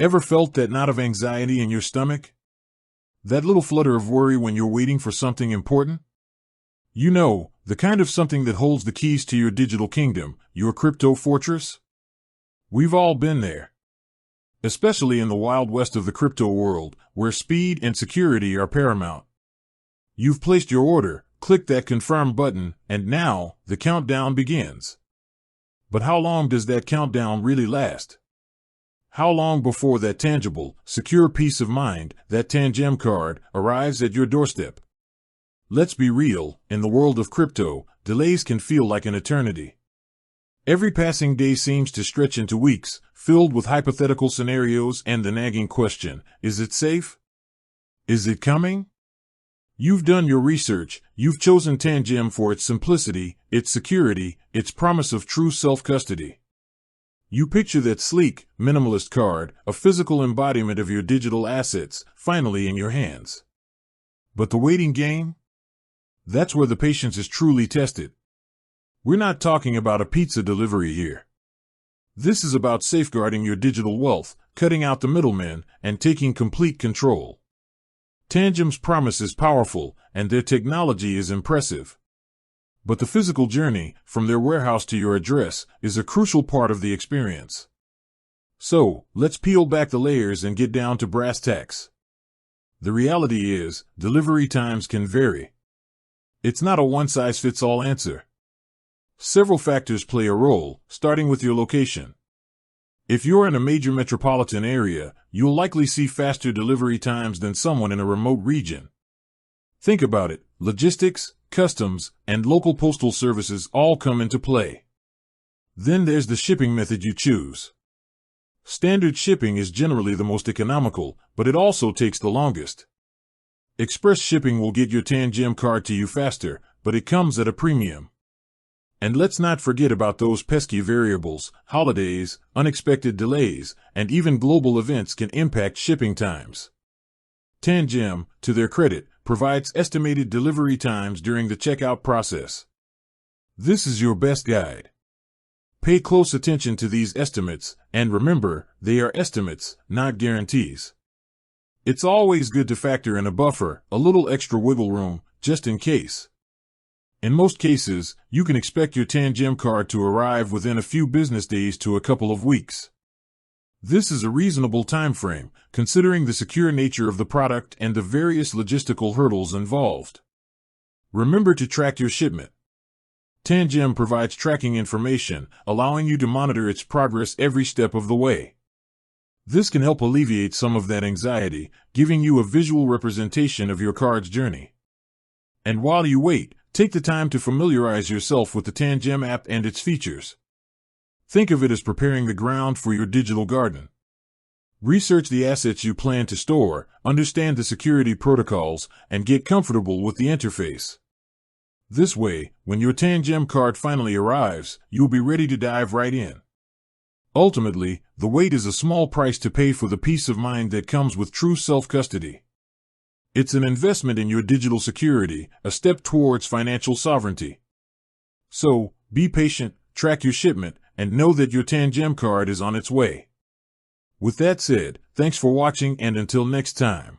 Ever felt that knot of anxiety in your stomach? That little flutter of worry when you're waiting for something important? You know, the kind of something that holds the keys to your digital kingdom, your crypto fortress? We've all been there. Especially in the wild west of the crypto world, where speed and security are paramount. You've placed your order, clicked that confirm button, and now, the countdown begins. But how long does that countdown really last? How long before that tangible, secure peace of mind, that Tangem card, arrives at your doorstep? Let's be real, in the world of crypto, delays can feel like an eternity. Every passing day seems to stretch into weeks, filled with hypothetical scenarios and the nagging question, is it safe? Is it coming? You've done your research, you've chosen Tangem for its simplicity, its security, its promise of true self-custody. You picture that sleek, minimalist card, a physical embodiment of your digital assets, finally in your hands. But the waiting game? That's where the patience is truly tested. We're not talking about a pizza delivery here. This is about safeguarding your digital wealth, cutting out the middlemen, and taking complete control. Tangem's promise is powerful, and their technology is impressive. But the physical journey, from their warehouse to your address, is a crucial part of the experience. So, let's peel back the layers and get down to brass tacks. The reality is, delivery times can vary. It's not a one-size-fits-all answer. Several factors play a role, starting with your location. If you're in a major metropolitan area, you'll likely see faster delivery times than someone in a remote region. Think about it, logistics, customs, and local postal services all come into play. Then there's the shipping method you choose. Standard shipping is generally the most economical, but it also takes the longest. Express shipping will get your Tangem card to you faster, but it comes at a premium. And let's not forget about those pesky variables, holidays, unexpected delays, and even global events can impact shipping times. Tangem, to their credit, provides estimated delivery times during the checkout process. This is your best guide. Pay close attention to these estimates, and remember, they are estimates, not guarantees. It's always good to factor in a buffer, a little extra wiggle room, just in case. In most cases, you can expect your Tangem card to arrive within a few business days to a couple of weeks. This is a reasonable time frame, considering the secure nature of the product and the various logistical hurdles involved. Remember to track your shipment. Tangem provides tracking information, allowing you to monitor its progress every step of the way. This can help alleviate some of that anxiety, giving you a visual representation of your card's journey. And while you wait, take the time to familiarize yourself with the Tangem app and its features. Think of it as preparing the ground for your digital garden. Research the assets you plan to store, understand the security protocols, and get comfortable with the interface. This way, when your Tangem card finally arrives, you'll be ready to dive right in. Ultimately, the wait is a small price to pay for the peace of mind that comes with true self-custody. It's an investment in your digital security, a step towards financial sovereignty. So, be patient, track your shipment, and know that your Tangem card is on its way. With that said, thanks for watching and until next time.